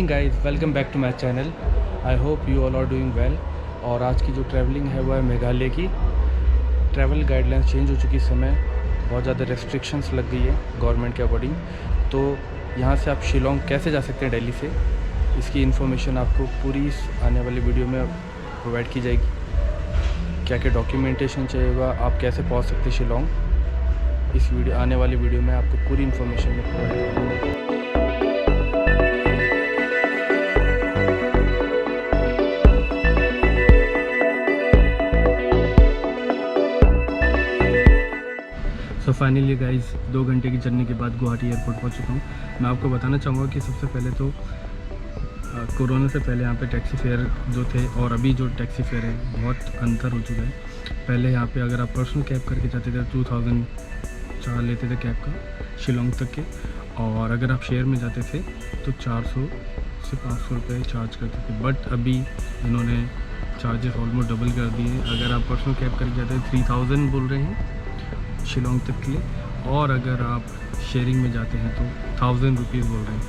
Morning guys, welcome back to my channel. I hope you all are doing well. और आज की जो travelling है वो है मेघालय की। ट्रैवल गाइडलाइंस चेंज हो चुकी, समय बहुत ज़्यादा रेस्ट्रिक्शंस लग गई है गवर्नमेंट के अकॉर्डिंग। तो यहाँ से आप शिलोंग कैसे जा सकते हैं दिल्ली से, इसकी इन्फॉर्मेशन आपको पूरी आने वाली वीडियो में प्रोवाइड की जाएगी। क्या क्या डॉक्यूमेंटेशन चाहिए होगा, आप कैसे पहुँच सकते हैं शिलोंग, इस वीडियो आने वाली वीडियो में आपको पूरी इन्फॉर्मेशन में प्रोवाइड करूँगा। सो फाइनली गाइज 2 घंटे की जर्नी के बाद गुवाहाटी एयरपोर्ट पहुंच चुका हूँ। मैं आपको बताना चाहूँगा कि सबसे पहले तो कोरोना से पहले यहाँ पे टैक्सी फेयर जो थे और अभी जो टैक्सी फेयर है बहुत अंतर हो चुका है। पहले यहाँ पे अगर आप पर्सनल कैब करके जाते थे 2000 चार्ज लेते थे कैब का शिलोंग तक के, और अगर आप शेयर में जाते थे तो 400 से 500 रुपये चार्ज करते थे। बट अभी इन्होंने चार्जेस ऑलमोस्ट डबल कर दिए। अगर आप पर्सनल कैब करके जाते हैं 3000 बोल रहे हैं शिलोंग तक के लिए, और अगर आप शेयरिंग में जाते हैं तो 1000 रुपीज़ बोल रहे हैं।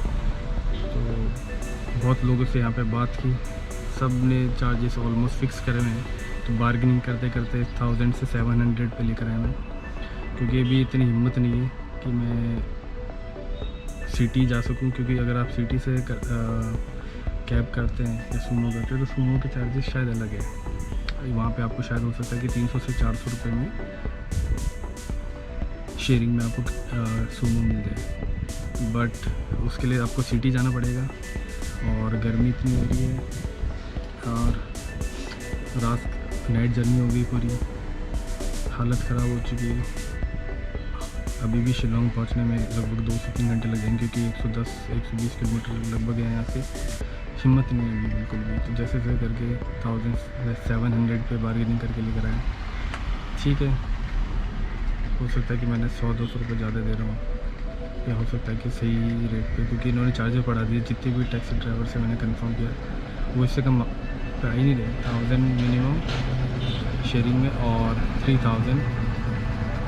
तो बहुत लोगों से यहाँ पे बात की, सब ने चार्जेस ऑलमोस्ट फिक्स करे हुए हैं। तो बार्गेनिंग करते करते 1000 से 700 पे लेकर आया मैं, क्योंकि अभी इतनी हिम्मत नहीं है कि मैं सिटी जा सकूं। क्योंकि अगर आप सिटी से कैब करते हैं या सूमो करते हैं तो सूमो के चार्जेस शायद अलग है। वहाँ पे आपको शायद हो सकता है कि 300 से 400 रुपये में शेयरिंग में आपको सूमो मिल जाए। बट उसके लिए आपको सिटी जाना पड़ेगा, और गर्मी इतनी हो रही है और रात नाइट जर्नी हो गई, पूरी हालत ख़राब हो चुकी है। अभी भी शिलोंग पहुंचने में लगभग 2 से 3 घंटे लग जाएंगे, क्योंकि 110-120 किलोमीटर लगभग है यहाँ से। हिम्मत नहीं है अभी बिल्कुल भी। तो जैसे तैसे करके 1700 पे बार्गेनिंग करके लेकर आए। ठीक है, हो सकता है कि मैंने 100-200 रुपये ज़्यादा दे रहा हूँ, या हो सकता है कि सही रेट पे, क्योंकि इन्होंने चार्जेस बढ़ा दिए। जितने भी टैक्सी ड्राइवर से मैंने कंफर्म किया वो इससे कम आ ही नहीं रहे। 1000 मिनिमम शेयरिंग में और 3000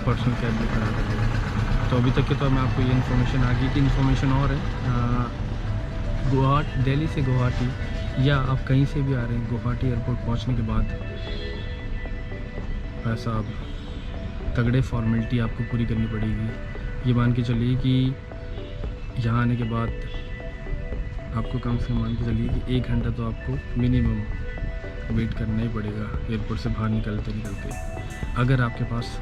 पर्सनल कैब लेकर आ रहे हैं। तो अभी तक के तो मैं आपको ये इन्फॉर्मेशन, आगे की इन्फॉर्मेशन और है। गुवाहाटी, दिल्ली से गुवाहाटी या आप कहीं से भी आ रहे हैं, गुवाहाटी एयरपोर्ट पहुँचने के बाद पैसा आप तगड़े फॉर्मेलिटी आपको पूरी करनी पड़ेगी। ये मान के चलिए कि यहाँ आने के बाद आपको कम से कम मान के चलिए कि 1 घंटा तो आपको मिनिमम वेट करना ही पड़ेगा एयरपोर्ट से बाहर निकलते निकलते, अगर आपके पास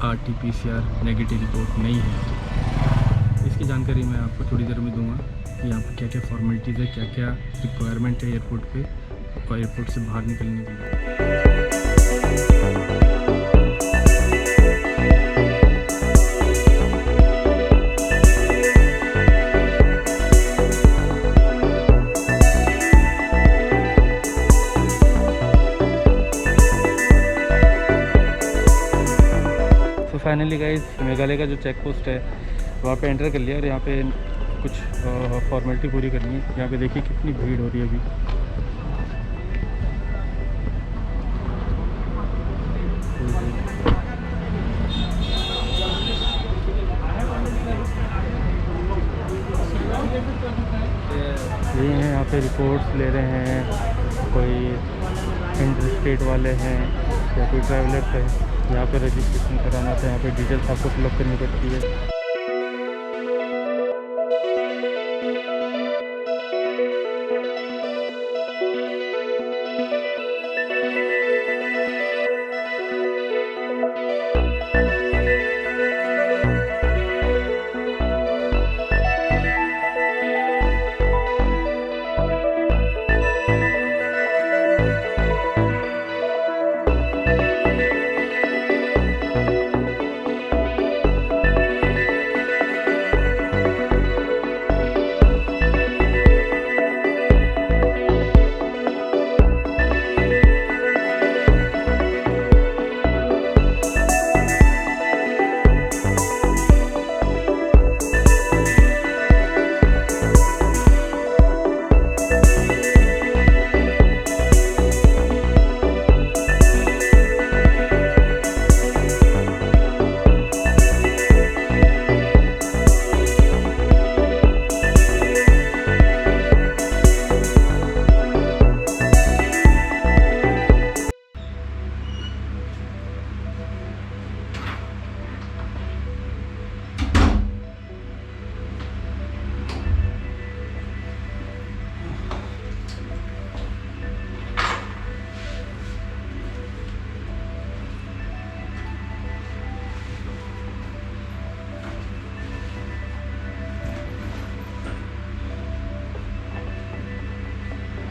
RT-PCR नेगेटिव रिपोर्ट नहीं है तो। इसकी जानकारी मैं आपको थोड़ी देर में दूंगा कि यहाँ पर क्या क्या फॉर्मेलिटीज़ है, क्या क्या रिक्वायरमेंट है एयरपोर्ट पे और एयरपोर्ट से बाहर निकलने के लिए। फाइनली गाइस मेघालय का जो चेक पोस्ट है वहाँ पे एंटर कर लिया, और यहाँ पे कुछ फॉर्मेलिटी पूरी करनी है। यहाँ पे देखिए कितनी भीड़ हो रही है अभी। ये हैं यहाँ पे रिपोर्ट्स ले रहे हैं, कोई इंटर स्टेट वाले हैं या कोई ट्रैवलर्स है। यहाँ पे रजिस्ट्रेशन कराना था, यहाँ पे डिटेल्स आपको फिलअप करनी पड़ती है।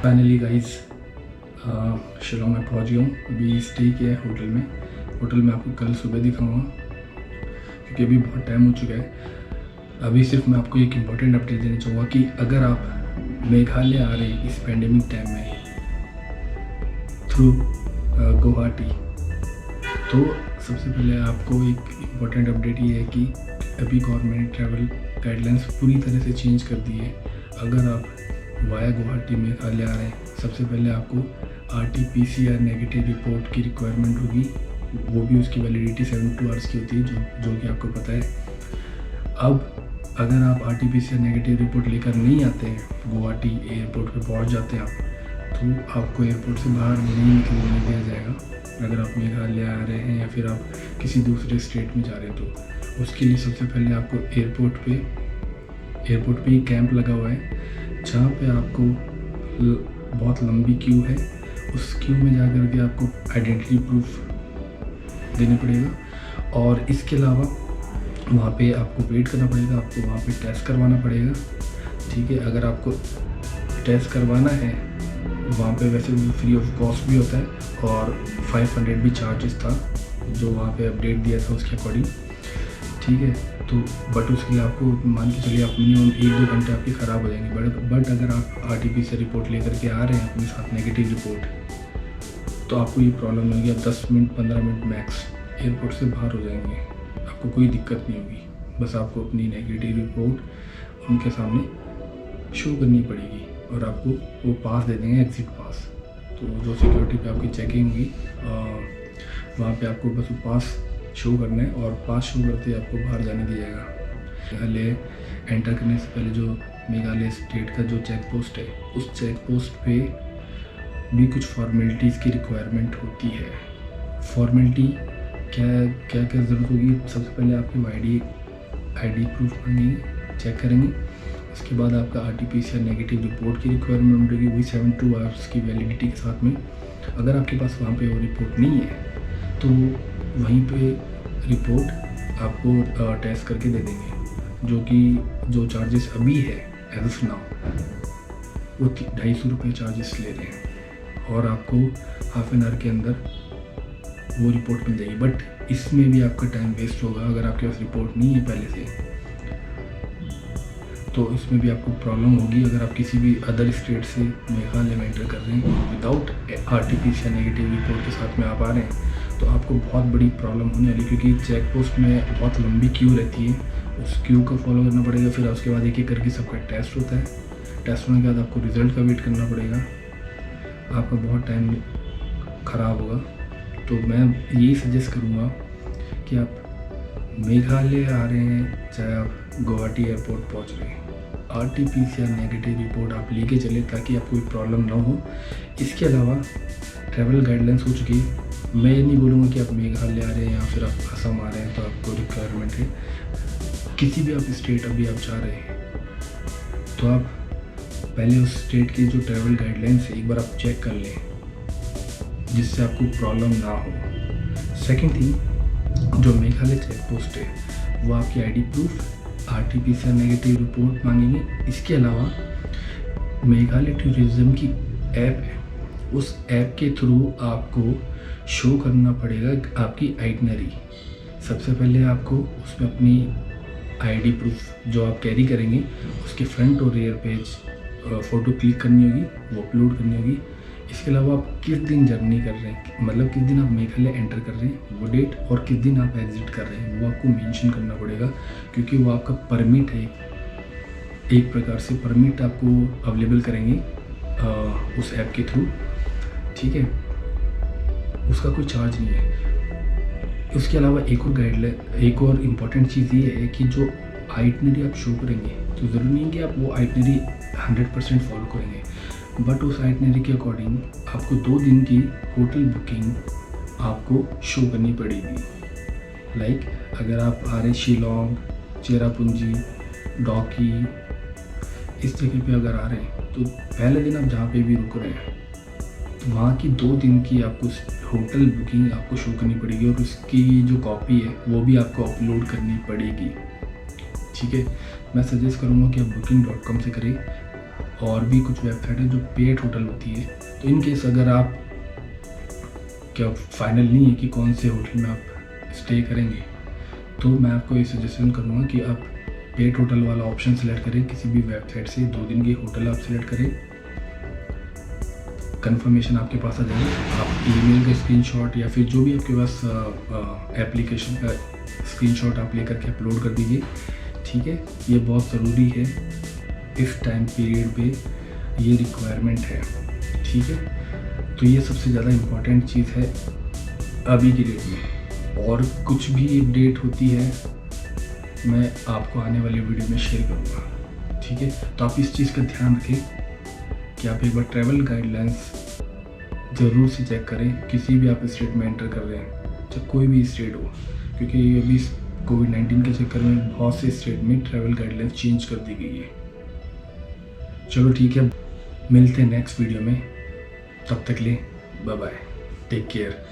फाइनली गाइस शिलोंग में पहुंच गया हूँ। अभी स्टे किया है होटल में आपको कल सुबह दिखाऊंगा क्योंकि अभी बहुत टाइम हो चुका है। अभी सिर्फ मैं आपको एक इम्पॉर्टेंट अपडेट देना चाहूँगा कि अगर आप मेघालय आ रहे हैं इस पैंडेमिक टाइम में थ्रू गुवाहाटी, तो सबसे पहले आपको एक इम्पॉर्टेंट अपडेट ये है कि अभी गवर्नमेंट ने ट्रैवल गाइडलाइंस पूरी तरह से चेंज कर दी है। अगर आप वाया गुवाहाटी मेघालय आ रहे हैं, सबसे पहले आपको RT-PCR नेगेटिव रिपोर्ट की रिक्वायरमेंट होगी। वो भी उसकी वैलिडिटी 72 आवर्स की होती है, जो कि आपको पता है। अब अगर आप RT-PCR नेगेटिव रिपोर्ट लेकर नहीं आते हैं, गुवाहाटी एयरपोर्ट पे पहुंच जाते हैं आप, तो आपको एयरपोर्ट से बाहर नहीं निकलने दिया जाएगा। अगर आप मेघालय आ रहे हैं या फिर आप किसी दूसरे स्टेट में जा रहे हैं, तो उसके लिए सबसे पहले आपको एयरपोर्ट पे ही कैंप लगा हुआ है, जहाँ पे आपको बहुत लंबी क्यू है। उस क्यू में जा कर के आपको आइडेंटिटी प्रूफ देना पड़ेगा और इसके अलावा वहाँ पे आपको वेट करना पड़ेगा, आपको वहाँ पे टेस्ट करवाना पड़ेगा। ठीक है, अगर आपको टेस्ट करवाना है वहाँ पे वैसे भी फ्री ऑफ कॉस्ट भी होता है और 500 भी चार्जेस था जो वहाँ पे अपडेट दिया था उसके अकॉर्डिंग। ठीक है, तो बट उसके लिए आपको मान के चलिए आप मिनिमम 1-2 घंटे आपके ख़राब हो जाएंगे। बट अगर आप RT-PCR रिपोर्ट लेकर के आ रहे हैं अपने साथ नेगेटिव रिपोर्ट, तो आपको ये प्रॉब्लम नहीं होगी। आप 10 मिनट 15 मिनट मैक्स एयरपोर्ट से बाहर हो जाएंगे, आपको कोई दिक्कत नहीं होगी। बस आपको अपनी नेगेटिव रिपोर्ट उनके सामने शो करनी पड़ेगी और आपको वो पास दे देंगे, एग्ज़िट पास। तो जो सिक्योरिटी पे आपकी चेकिंग होगी वहाँ पे आपको बस वो पास शो करना है और पास शो करते ही आपको बाहर जाने दिया जाएगा। मेघालय एंटर करने से पहले जो मेघालय स्टेट का जो चेक पोस्ट है, उस चेक पोस्ट पे भी कुछ फॉर्मेलिटीज़ की रिक्वायरमेंट होती है। फॉर्मेलिटी क्या ज़रूरत होगी? सबसे पहले आपकी आईडी प्रूफ मांगेंगे, चेक करेंगे। उसके बाद आपका RT-PCR नेगेटिव रिपोर्ट की रिक्वायरमेंट होगी, वही 72 आवर्स की वैलिडिटी के साथ में। अगर आपके पास वहाँ पे वो रिपोर्ट नहीं है तो वहीं पे रिपोर्ट आपको टेस्ट करके दे देंगे, जो चार्जेस अभी है एज ऑफ नाउ वो 250 रुपये चार्जेस ले रहे हैं और आपको हाफ एन आवर के अंदर वो रिपोर्ट मिल जाएगी। बट इसमें भी आपका टाइम वेस्ट होगा अगर आपके पास रिपोर्ट नहीं है पहले से, तो इसमें भी आपको प्रॉब्लम होगी। अगर आप किसी भी अदर स्टेट से मेघालय में एंटर कर रहे हैं विदाउट RT-PCR नेगेटिव रिपोर्ट के साथ में आप आ रहे हैं, तो आपको बहुत बड़ी प्रॉब्लम होने वाली, क्योंकि चेक पोस्ट में बहुत लंबी क्यू रहती है। उस क्यू को फॉलो करना पड़ेगा, फिर उसके बाद एक एक करके सबका टेस्ट होता है। टेस्ट होने के बाद आपको रिज़ल्ट का वेट करना पड़ेगा, आपका बहुत टाइम ख़राब होगा। तो मैं यही सजेस्ट करूँगा कि आप मेघालय आ रहे हैं, चाहे आप गुवाहाटी एयरपोर्ट पहुँच रहे हैं, RT-PCR नेगेटिव रिपोर्ट आप लेके चले ताकि आपको कोई प्रॉब्लम ना हो। इसके अलावा ट्रैवल गाइडलाइंस हो चुकी है। मैं ये नहीं बोलूँगा कि आप मेघालय आ रहे हैं या फिर आप असम आ रहे हैं तो आपको रिक्वायरमेंट है। किसी भी आप स्टेट अभी आप जा रहे हैं तो आप पहले उस स्टेट की जो ट्रैवल गाइडलाइंस है एक बार आप चेक कर लें, जिससे आपको प्रॉब्लम ना हो। सेकंड थिंग, जो मेघालय चेक पोस्ट है वो आपकी ID proof, RT-PCR negative report मांगेंगे। इसके अलावा मेघालय टूरिज्म की ऐप है, उस ऐप के थ्रू आपको शो करना पड़ेगा आपकी आइटनरी। सबसे पहले आपको उसमें अपनी आईडी प्रूफ जो आप कैरी करेंगे उसके फ्रंट और रियर पेज फ़ोटो क्लिक करनी होगी, वो अपलोड करनी होगी। इसके अलावा आप किस दिन जर्नी कर रहे हैं, मतलब किस दिन आप मेघालय एंटर कर रहे हैं वो डेट, और किस दिन आप एग्जिट कर रहे हैं वो आपको मेंशन करना पड़ेगा, क्योंकि वो आपका परमिट है। एक प्रकार से परमिट आपको अवेलेबल करेंगे उस ऐप के थ्रू। ठीक है, उसका कोई चार्ज नहीं है। उसके अलावा एक और इम्पॉर्टेंट चीज़ ये है कि जो आइटनरी आप शो करेंगे, तो ज़रूरी नहीं कि आप वो आइटनरी 100% फॉलो करेंगे, बट उस आइटनरी के अकॉर्डिंग आपको 2 दिन की होटल बुकिंग आपको शो करनी पड़ेगी। लाइक अगर आप आ रहे शिलोंग, चेरापूंजी, डॉकी, इस जगह पे अगर आ रहे हैं तो पहले दिन आप जहाँ पे भी रुक रहे हैं तो वहाँ की 2 दिन की आपको होटल बुकिंग आपको शो करनी पड़ेगी और उसकी जो कॉपी है वो भी आपको अपलोड करनी पड़ेगी। ठीक है, मैं सजेस्ट करूँगा कि आप booking.com से करें। और भी कुछ वेबसाइट है जो पेड होटल होती है। तो इन केस अगर आप क्या फाइनल नहीं है कि कौन से होटल में आप स्टे करेंगे, तो मैं आपको ये सजेशन करूँगा कि आप पेड होटल वाला ऑप्शन सेलेक्ट करें। किसी भी वेबसाइट से 2 दिन की होटल आप सेलेक्ट करें, कंफर्मेशन आपके पास आ जाएगी। आप ईमेल का स्क्रीनशॉट या फिर जो भी आपके पास एप्लीकेशन का स्क्रीनशॉट आप लेकर के अपलोड कर दीजिए, ठीक है। ये बहुत ज़रूरी है, इस टाइम पीरियड पे ये रिक्वायरमेंट है, ठीक है। तो ये सबसे ज़्यादा इम्पॉर्टेंट चीज़ है अभी की डेट में। और कुछ भी अपडेट होती है मैं आपको आने वाली वीडियो में शेयर करूँगा, ठीक है। तो आप इस चीज़ का ध्यान रखें कि आप एक बार ट्रैवल गाइडलाइंस ज़रूर से चेक करें किसी भी आप स्टेट में एंटर कर रहे हैं, चाहे कोई भी स्टेट हो, क्योंकि अभी कोविड-19 के चक्कर में बहुत से स्टेट में ट्रैवल गाइडलाइंस चेंज कर दी गई है। चलो ठीक है, मिलते हैं नेक्स्ट वीडियो में, तब तक लिए बाय बाय, टेक केयर।